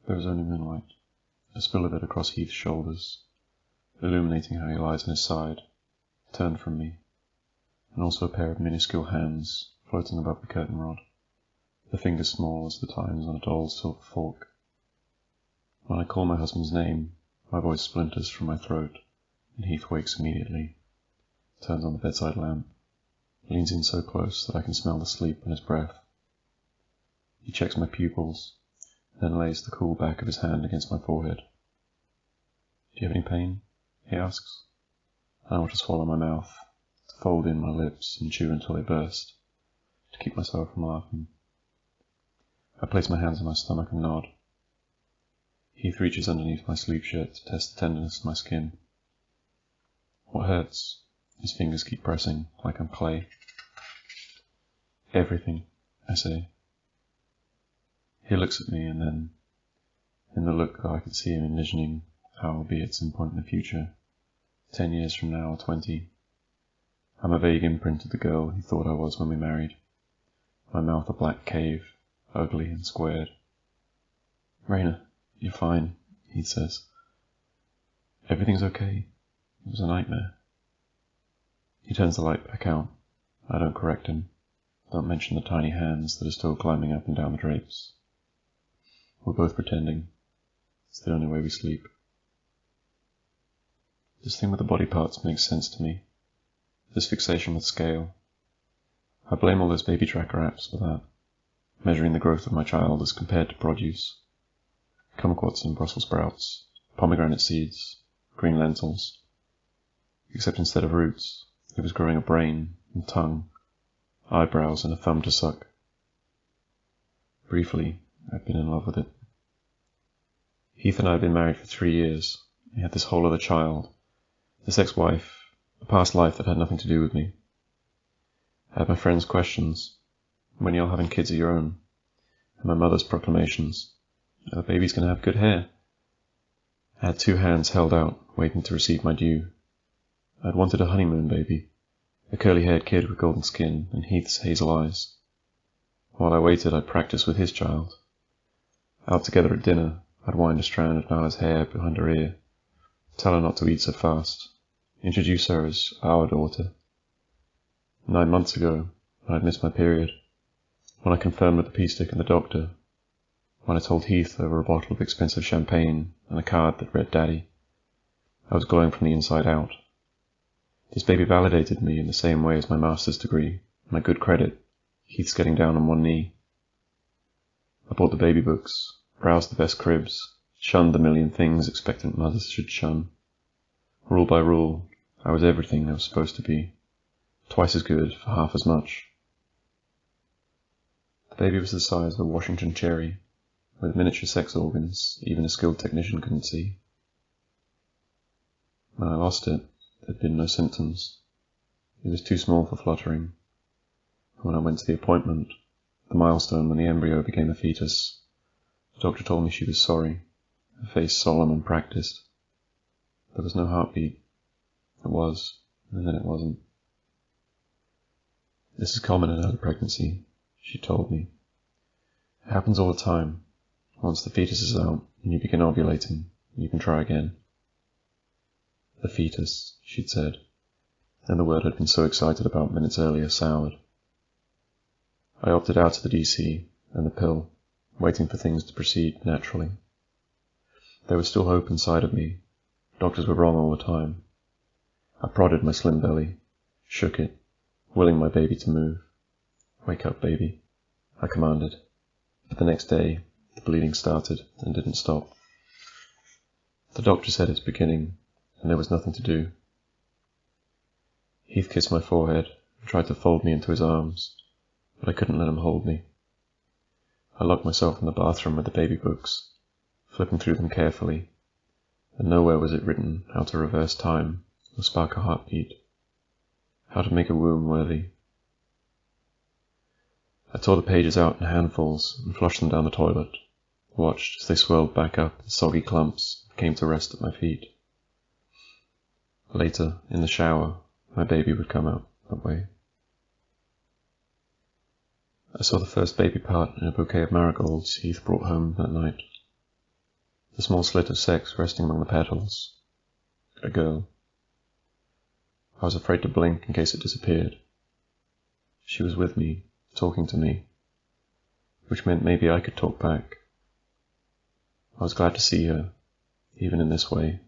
There is only moonlight, a spill of it across Heath's shoulders, illuminating how he lies on his side, turned from me, and also a pair of minuscule hands floating above the curtain rod, the fingers small as the tines on a doll's silver fork. When I call my husband's name, my voice splinters from my throat, and Heath wakes immediately, turns on the bedside lamp, leans in so close that I can smell the sleep in his breath. He checks my pupils, then lays the cool back of his hand against my forehead. "Do you have any pain?" he asks. I want to swallow my mouth, to fold in my lips and chew until they burst, to keep myself from laughing. I place my hands on my stomach and nod. Heath reaches underneath my sleep shirt to test the tenderness of my skin. "What hurts?" His fingers keep pressing, like I'm clay. "Everything," I say. He looks at me, and then, in the look that I could see him envisioning how I'll be at some point in the future, 10 years from now or 20, I'm a vague imprint of the girl he thought I was when we married. My mouth a black cave, ugly and squared. "Raina, you're fine," he says. "Everything's okay. It was a nightmare." He turns the light back out. I don't correct him. Don't mention the tiny hands that are still climbing up and down the drapes. We're both pretending. It's the only way we sleep. This thing with the body parts makes sense to me. This fixation with scale. I blame all those baby tracker apps for that, measuring the growth of my child as compared to produce. Kumquats and Brussels sprouts, pomegranate seeds, green lentils. Except instead of roots, it was growing a brain and tongue, eyebrows and a thumb to suck. Briefly, I've been in love with it. Heath and I had been married for 3 years. We had this whole other child, this ex-wife, a past life that had nothing to do with me. I had my friends' questions, when you're having kids of your own, and my mother's proclamations, "The baby's going to have good hair." I had 2 hands held out, waiting to receive my due. I'd wanted a honeymoon baby, a curly-haired kid with golden skin and Heath's hazel eyes. While I waited, I'd practice with his child. Out together at dinner, I'd wind a strand of Nala's hair behind her ear, tell her not to eat so fast, introduce her as our daughter. 9 months ago, when I'd missed my period, when I confirmed with the pea stick and the doctor, when I told Heath over a bottle of expensive champagne and a card that read Daddy, I was glowing from the inside out. This baby validated me in the same way as my master's degree, my good credit, Heath's getting down on one knee. I bought the baby books, browsed the best cribs, shunned the million things expectant mothers should shun. Rule by rule, I was everything I was supposed to be, twice as good for half as much. The baby was the size of a Washington cherry, with miniature sex organs even a skilled technician couldn't see. When I lost it, there'd been no symptoms. It was too small for fluttering. When I went to the appointment, the milestone when the embryo became a fetus, the doctor told me she was sorry, her face solemn and practiced. There was no heartbeat. It was, and then it wasn't. "This is common in early pregnancy," she told me. "It happens all the time. Once the fetus is out and you begin ovulating, you can try again." The fetus, she'd said, and the word I'd been so excited about minutes earlier soured. I opted out of the DC and the pill, waiting for things to proceed naturally. There was still hope inside of me. Doctors were wrong all the time. I prodded my slim belly, shook it, willing my baby to move. "Wake up, baby," I commanded. But the next day, the bleeding started and didn't stop. The doctor said it's beginning, and there was nothing to do. Heath kissed my forehead and tried to fold me into his arms, but I couldn't let him hold me. I locked myself in the bathroom with the baby books, flipping through them carefully, and nowhere was it written how to reverse time or spark a heartbeat, how to make a womb worthy. I tore the pages out in handfuls and flushed them down the toilet, watched as they swirled back up in soggy clumps and came to rest at my feet. Later, in the shower, my baby would come out that way. I saw the first baby part in a bouquet of marigolds Heath brought home that night. the small slit of sex resting among the petals. A girl. I was afraid to blink in case it disappeared. She was with me, talking to me, which meant maybe I could talk back. I was glad to see her, even in this way.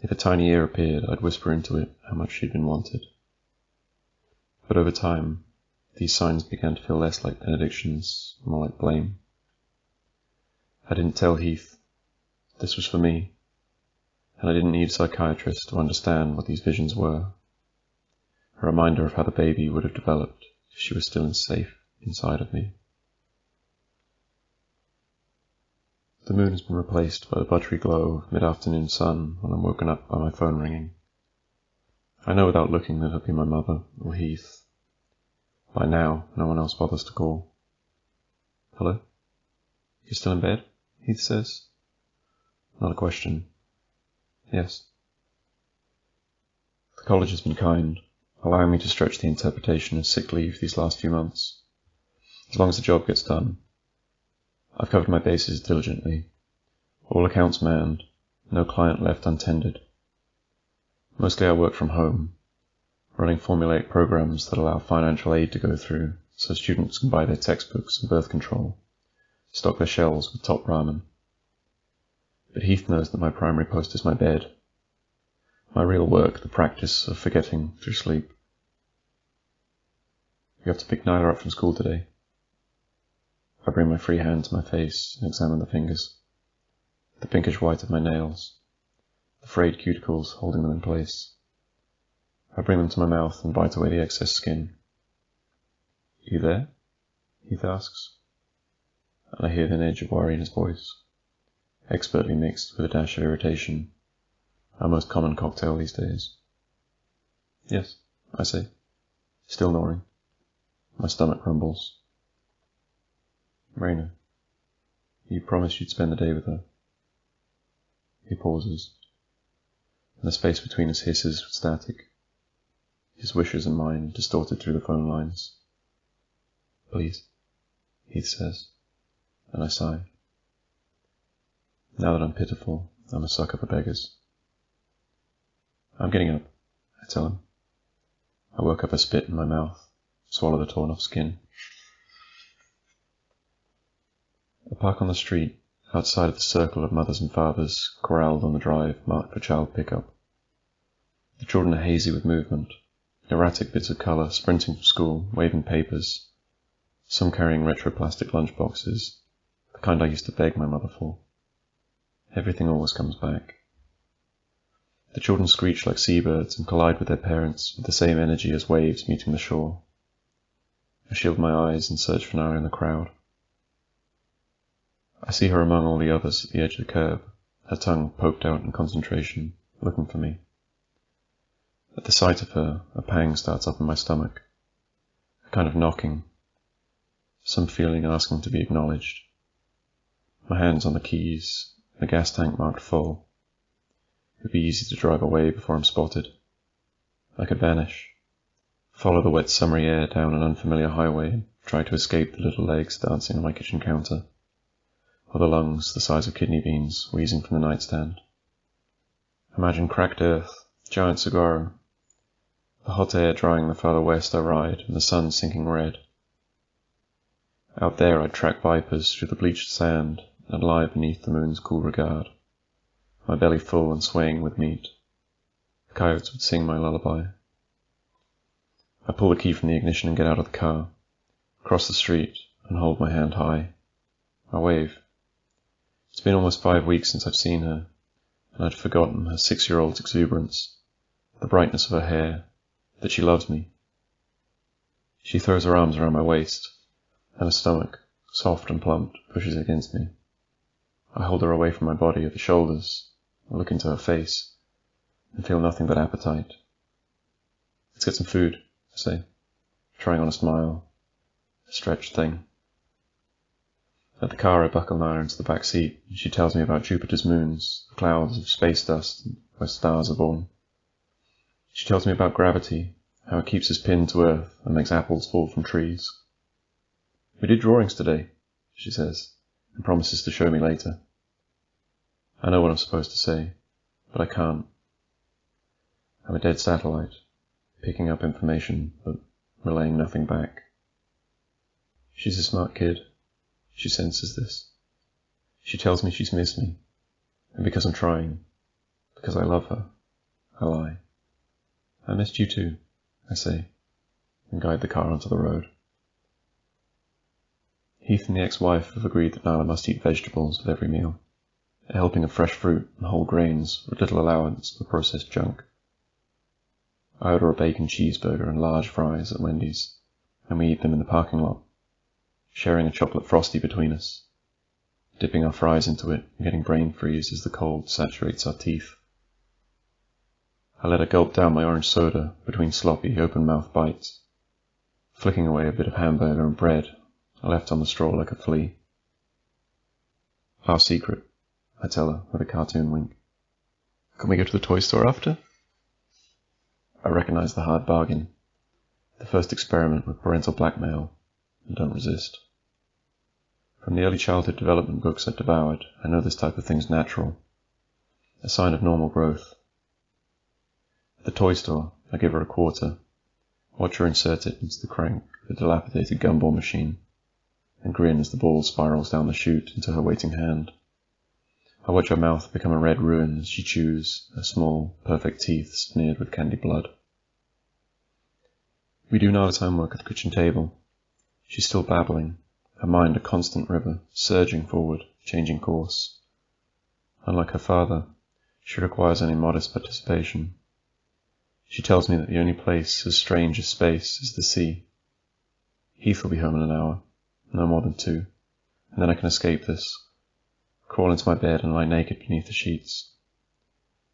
If a tiny ear appeared, I'd whisper into it how much she'd been wanted. But over time, these signs began to feel less like benedictions, more like blame. I didn't tell Heath. This was for me, and I didn't need a psychiatrist to understand what these visions were. A reminder of how the baby would have developed if she was still safe inside of me. The moon has been replaced by the buttery glow of mid-afternoon sun when I'm woken up by my phone ringing. I know without looking that it'll be my mother or Heath. By now, no one else bothers to call. Hello? You still in bed? Heath says. Not a question. Yes. The college has been kind, allowing me to stretch the interpretation of sick leave these last few months. As long as the job gets done. I've covered my bases diligently. All accounts manned, no client left untended. Mostly I work from home, running formulaic programs that allow financial aid to go through so students can buy their textbooks and birth control, stock their shelves with top ramen. But Heath knows that my primary post is my bed. My real work, the practice of forgetting through sleep. You have to pick Nyla up from school today. I bring my free hand to my face and examine the fingers, the pinkish white of my nails, the frayed cuticles holding them in place. I bring them to my mouth and bite away the excess skin. You there? Heath asks, and I hear the edge of worry in his voice, expertly mixed with a dash of irritation, our most common cocktail these days. Yes, I say, still gnawing. My stomach rumbles. Raina, you promised you'd spend the day with her. He pauses, and the space between us hisses with static, his wishes and mine distorted through the phone lines. Please, Heath says, and I sigh. Now that I'm pitiful, I'm a sucker for beggars. I'm getting up, I tell him. I work up a spit in my mouth, swallow the torn off skin. A park on the street, outside of the circle of mothers and fathers, corralled on the drive marked for child pickup. The children are hazy with movement, erratic bits of colour sprinting from school, waving papers, some carrying retro-plastic lunchboxes, the kind I used to beg my mother for. Everything always comes back. The children screech like seabirds and collide with their parents with the same energy as waves meeting the shore. I shield my eyes and search for Nara in the crowd. I see her among all the others at the edge of the curb, her tongue poked out in concentration, looking for me. At the sight of her, a pang starts up in my stomach, a kind of knocking, some feeling asking to be acknowledged. My hand's on the keys, the gas tank marked full. It'd be easy to drive away before I'm spotted. I could vanish, follow the wet summery air down an unfamiliar highway and try to escape the little legs dancing on my kitchen counter, or the lungs the size of kidney beans wheezing from the nightstand. Imagine cracked earth, giant saguaro, the hot air drying the farther west I ride and the sun sinking red. Out there I'd track vipers through the bleached sand and lie beneath the moon's cool regard, my belly full and swaying with meat. The coyotes would sing my lullaby. I pull the key from the ignition and get out of the car, cross the street and hold my hand high. I wave. It's been almost 5 weeks since I've seen her, and I'd forgotten her 6-year-old's exuberance, the brightness of her hair, that she loves me. She throws her arms around my waist, and her stomach, soft and plump, pushes against me. I hold her away from my body at the shoulders, and look into her face, and feel nothing but appetite. Let's get some food, I say, trying on a smile, a stretched thing. At the car I buckle Nara into the back seat, and she tells me about Jupiter's moons, the clouds of space dust, where stars are born. She tells me about gravity, how it keeps us pinned to Earth and makes apples fall from trees. We did drawings today, she says, and promises to show me later. I know what I'm supposed to say, but I can't. I'm a dead satellite, picking up information, but relaying nothing back. She's a smart kid. She senses this. She tells me she's missed me, and because I'm trying, because I love her, I lie. I missed you too, I say, and guide the car onto the road. Heath and the ex-wife have agreed that Nyla must eat vegetables with every meal, a helping of fresh fruit and whole grains with little allowance for processed junk. I order a bacon cheeseburger and large fries at Wendy's, and we eat them in the parking lot, sharing a chocolate frosty between us, dipping our fries into it and getting brain freeze as the cold saturates our teeth. I let her gulp down my orange soda between sloppy, open-mouthed bites, flicking away a bit of hamburger and bread I left on the straw like a flea. Our secret, I tell her with a cartoon wink. Can we go to the toy store after? I recognize the hard bargain, the first experiment with parental blackmail, and don't resist. From the early childhood development books I devoured, I know this type of thing's natural, a sign of normal growth. At the toy store, I give her a quarter, watch her insert it into the crank of the dilapidated gumball machine, and grin as the ball spirals down the chute into her waiting hand. I watch her mouth become a red ruin as she chews, her small, perfect teeth smeared with candy blood. We do Nyla's homework at the kitchen table. She's still babbling, her mind a constant river, surging forward, changing course. Unlike her father, she requires only modest participation. She tells me that the only place as strange as space is the sea. Heath will be home in an hour, no more than 2, and then I can escape this, crawl into my bed and lie naked beneath the sheets.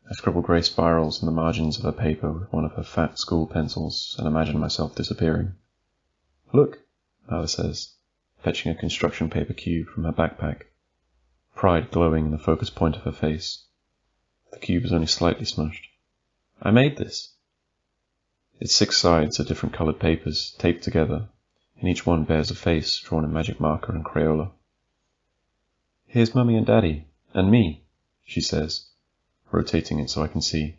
I scribble grey spirals in the margins of her paper with one of her fat school pencils and imagine myself disappearing. Look, Nyla says, fetching a construction paper cube from her backpack, pride glowing in the focus point of her face. The cube is only slightly smushed. I made this. Its 6 sides are different coloured papers, taped together, and each one bears a face drawn in magic marker and Crayola. Here's Mummy and Daddy, and me, she says, rotating it so I can see.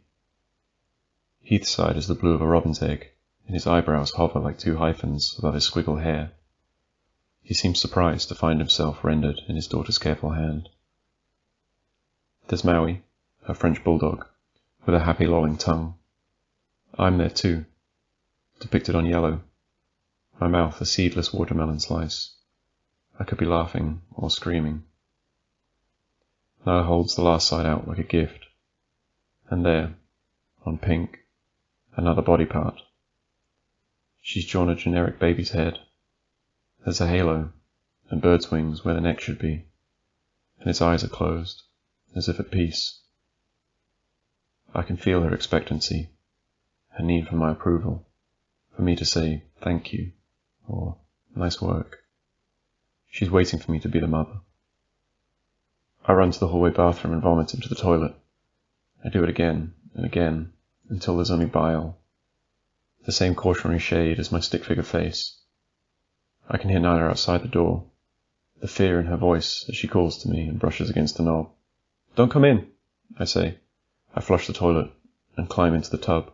Heath's side is the blue of a robin's egg, and his eyebrows hover like 2 hyphens above his squiggle hair. He seems surprised to find himself rendered in his daughter's careful hand. There's Maui, her French bulldog, with a happy lolling tongue. I'm there too, depicted on yellow, my mouth a seedless watermelon slice. I could be laughing or screaming. Nyla holds the last side out like a gift, and there, on pink, another body part. She's drawn a generic baby's head. There's a halo, and bird's wings where the neck should be, and its eyes are closed, as if at peace. I can feel her expectancy, her need for my approval, for me to say thank you, or nice work. She's waiting for me to be the mother. I run to the hallway bathroom and vomit into the toilet. I do it again and again, until there's only bile, the same cautionary shade as my stick figure face. I can hear Nyla outside the door, the fear in her voice as she calls to me and brushes against the knob. Don't come in, I say. I flush the toilet and climb into the tub.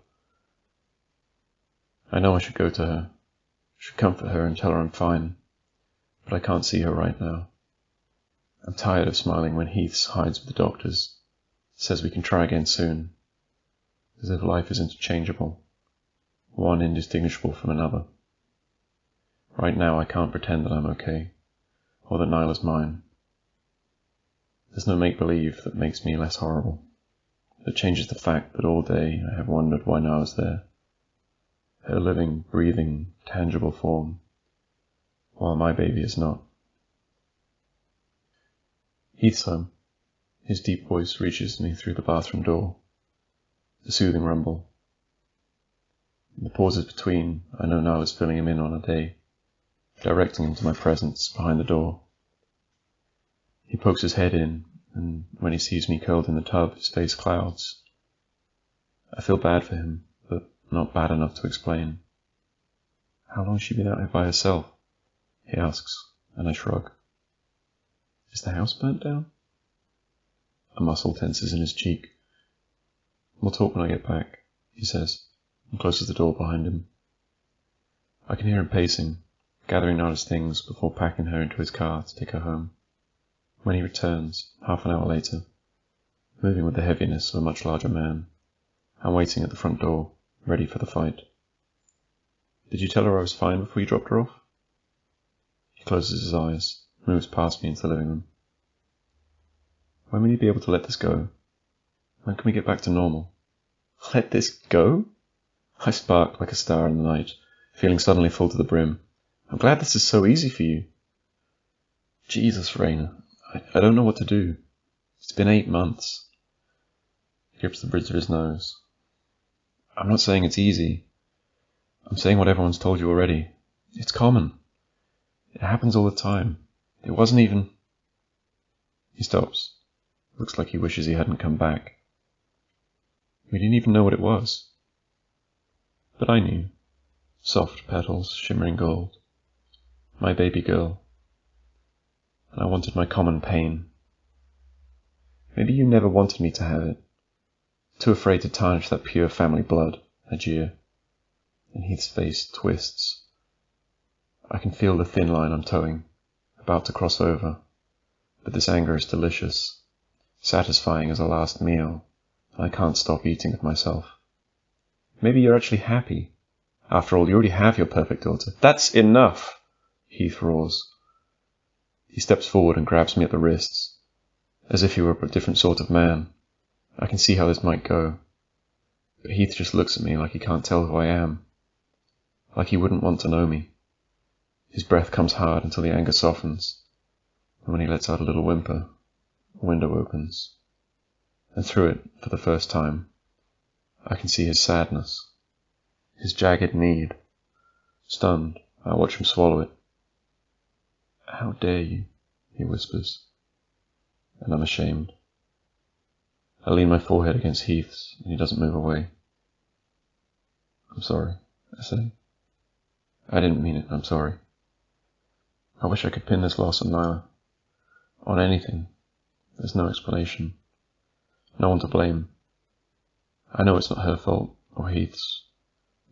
I know I should go to her, should comfort her and tell her I'm fine, but I can't see her right now. I'm tired of smiling when Heath hides with the doctors, says we can try again soon, as if life is interchangeable, one indistinguishable from another. Right now I can't pretend that I'm okay, or that Nyla's mine. There's no make-believe that makes me less horrible, that changes the fact that all day I have wondered why Nyla's there, her living, breathing, tangible form, while my baby is not. Heath's home. His deep voice reaches me through the bathroom door, the soothing rumble. In the pauses between, I know Nyla's filling him in on a day, directing him to my presence behind the door. He pokes his head in, and when he sees me curled in the tub, his face clouds. I feel bad for him, but not bad enough to explain. How long has she been out here by herself? He asks, and I shrug. Is the house burnt down? A muscle tenses in his cheek. "We'll talk when I get back," he says, and closes the door behind him. I can hear him pacing, gathering Nada's things before packing her into his car to take her home. When he returns, half an hour later, moving with the heaviness of a much larger man, I'm waiting at the front door, ready for the fight. "Did you tell her I was fine before you dropped her off?" He closes his eyes, moves past me into the living room. "When will you be able to let this go? When can we get back to normal?" "Let this go?" I sparked like a star in the night, feeling suddenly full to the brim. "I'm glad this is so easy for you." "Jesus, Raina, I don't know what to do. It's been 8 months. He grips the bridge of his nose. "I'm not saying it's easy. I'm saying what everyone's told you already. It's common. It happens all the time. It wasn't even..." He stops. Looks like he wishes he hadn't come back. We didn't even know what it was. But I knew. Soft petals, shimmering gold. My baby girl. And I wanted my common pain. Maybe you never wanted me to have it. Too afraid to tarnish that pure family blood, I jeer. And Heath's face twists. I can feel the thin line I'm towing, about to cross over. But this anger is delicious, satisfying as a last meal, and I can't stop eating it myself. Maybe you're actually happy. After all, you already have your perfect daughter. "That's enough!" Heath roars. He steps forward and grabs me at the wrists, as if he were a different sort of man. I can see how this might go. But Heath just looks at me like he can't tell who I am. Like he wouldn't want to know me. His breath comes hard until the anger softens, and when he lets out a little whimper, a window opens. And through it, for the first time, I can see his sadness, his jagged need. Stunned, I watch him swallow it. "How dare you," he whispers, and I'm ashamed. I lean my forehead against Heath's, and he doesn't move away. "I'm sorry," I say. "I didn't mean it, I'm sorry. I wish I could pin this loss on Nyla. On anything. There's no explanation. No one to blame. I know it's not her fault, or Heath's.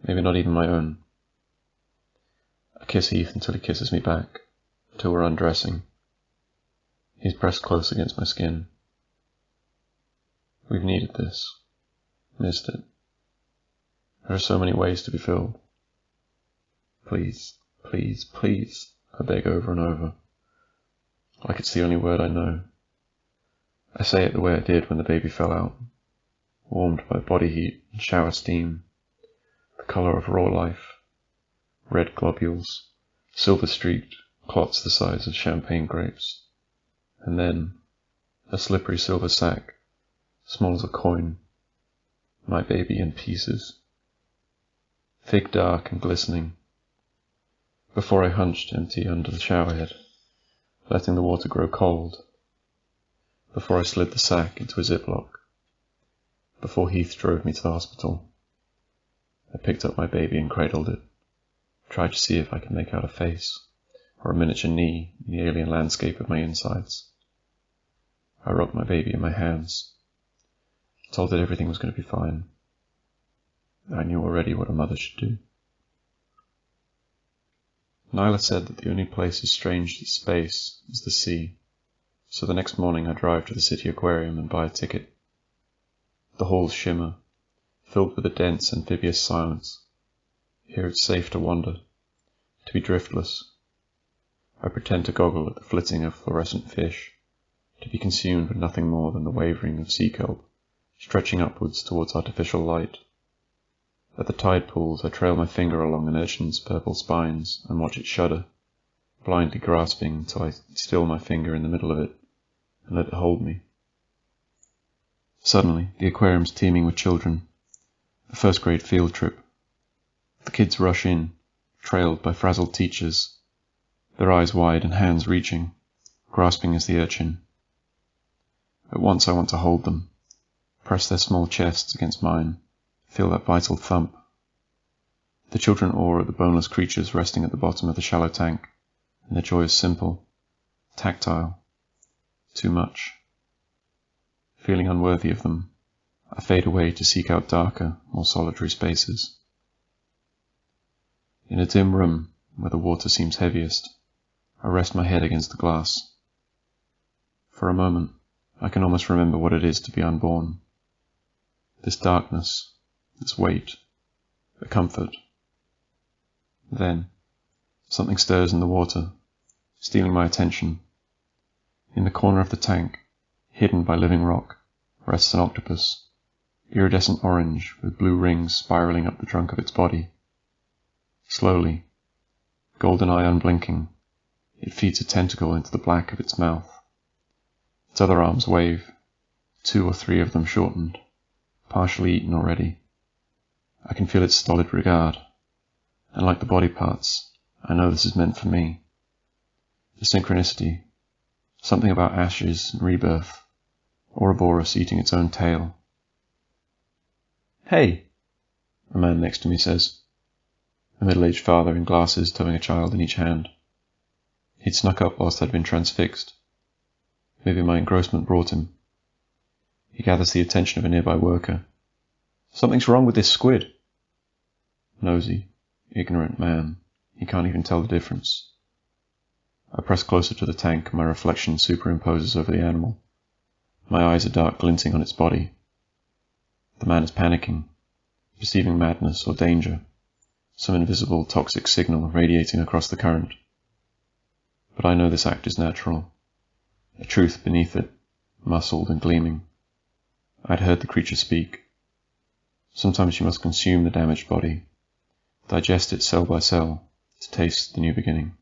Maybe not even my own." I kiss Heath until he kisses me back, until we're undressing. He's pressed close against my skin. We've needed this. Missed it. There are so many ways to be filled. "Please, please, please," I beg over and over, like it's the only word I know. I say it the way I did when the baby fell out, warmed by body heat and shower steam, the colour of raw life, red globules, silver-streaked clots the size of champagne grapes, and then a slippery silver sack, small as a coin, my baby in pieces, thick, dark and glistening. Before I hunched empty under the showerhead, letting the water grow cold, before I slid the sack into a ziplock, before Heath drove me to the hospital, I picked up my baby and cradled it, tried to see if I could make out a face, or a miniature knee in the alien landscape of my insides. I rocked my baby in my hands, told it everything was going to be fine. I knew already what a mother should do. Nyla said that the only place as strange as space is the sea, so the next morning I drive to the city aquarium and buy a ticket. The halls shimmer, filled with a dense amphibious silence. Here it's safe to wander, to be driftless. I pretend to goggle at the flitting of fluorescent fish, to be consumed with nothing more than the wavering of sea kelp, stretching upwards towards artificial light. At the tide pools I trail my finger along an urchin's purple spines and watch it shudder, blindly grasping until I still my finger in the middle of it and let it hold me. Suddenly, the aquarium's teeming with children. A first-grade field trip. The kids rush in, trailed by frazzled teachers, their eyes wide and hands reaching, grasping as the urchin. At once I want to hold them, press their small chests against mine, feel that vital thump. The children awe at the boneless creatures resting at the bottom of the shallow tank, and their joy is simple, tactile, too much. Feeling unworthy of them, I fade away to seek out darker, more solitary spaces. In a dim room, where the water seems heaviest, I rest my head against the glass. For a moment, I can almost remember what it is to be unborn. This darkness, this weight, the comfort. Then, something stirs in the water, stealing my attention. In the corner of the tank, hidden by living rock, rests an octopus, iridescent orange with blue rings spiraling up the trunk of its body. Slowly, golden eye unblinking, it feeds a tentacle into the black of its mouth. Its other arms wave, 2 or 3 of them shortened, partially eaten already. I can feel its stolid regard, and like the body parts, I know this is meant for me. The synchronicity, something about ashes and rebirth, Ouroboros eating its own tail. "Hey," a man next to me says, a middle-aged father in glasses towing a child in each hand. He'd snuck up whilst I'd been transfixed. Maybe my engrossment brought him. He gathers the attention of a nearby worker. "Something's wrong with this squid." Nosy, ignorant man, he can't even tell the difference. I press closer to the tank and my reflection superimposes over the animal. My eyes are dark glinting on its body. The man is panicking, perceiving madness or danger, some invisible toxic signal radiating across the current. But I know this act is natural, a truth beneath it, muscled and gleaming. I'd heard the creature speak. Sometimes you must consume the damaged body, digest it cell by cell, to taste the new beginning.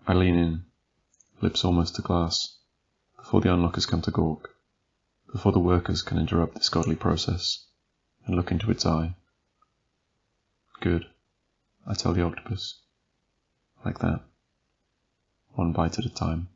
I lean in, lips almost to glass, before the onlookers come to gawk, before the workers can interrupt this godly process, and look into its eye. "Good," I tell the octopus. Like that. One bite at a time.